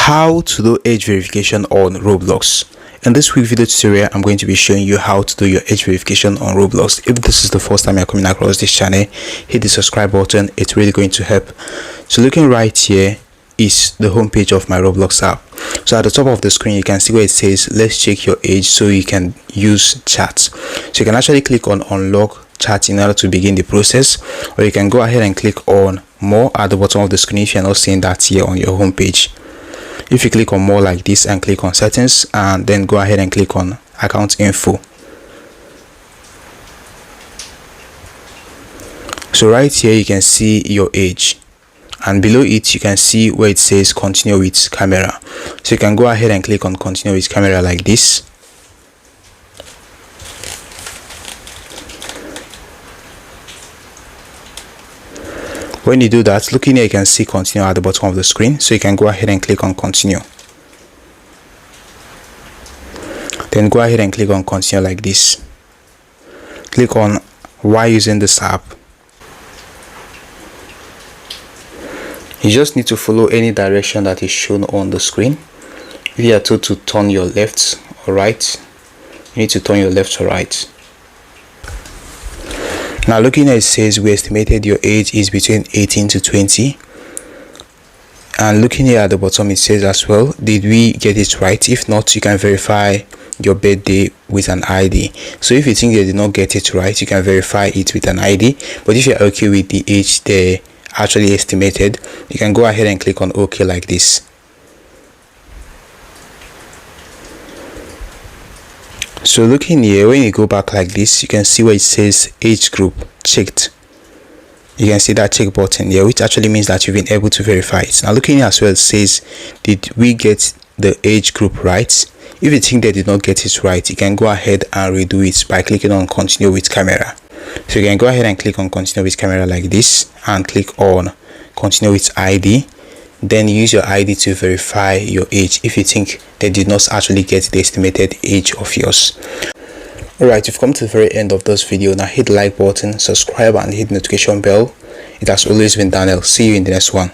How to do age verification on Roblox. In this quick video tutorial, I'm going to be showing you how to do your age verification on Roblox. If this is the first time you're coming across this channel, hit the subscribe button. It's really going to help. So looking right here is the home page of my Roblox app. So at the top of the screen, you can see where it says let's check your age so you can use chat. So you can actually click on unlock chat in order to begin the process, or you can go ahead and click on more at the bottom of the screen if you're not seeing that here on your home page. If you click on more like this and click on settings, and then go ahead and click on account info. So right here you can see your age, and below it you can see where it says continue with camera. So you can go ahead and click on continue with camera like this. When you do that, looking here, you can see continue at the bottom of the screen. So you can go ahead and click on continue. Then go ahead and click on continue like this. Click on why using this app. You just need to follow any direction that is shown on the screen. If you are told to turn your left or right, you need to turn your left or right. Now looking at it, says we estimated your age is between 18 to 20, and looking here at the bottom it says as well, did we get it right? If not, you can verify your birthday with an ID. So if you think they did not get it right, you can verify it with an ID, but if you're okay with the age they actually estimated, you can go ahead and click on OK like this. So looking here, when you go back like this, you can see where it says age group checked. You can see that check button here, which actually means that you've been able to verify it. Now looking here as well, it says did we get the age group right? If you think they did not get it right, you can go ahead and redo it by clicking on continue with camera. So you can go ahead and click on continue with camera like this, and click on continue with ID. Then use your ID to verify your age if you think they did not actually get the estimated age of yours. Alright, you've come to the very end of this video. Now hit the like button, subscribe, and hit the notification bell. It has always been Daniel. See you in the next one.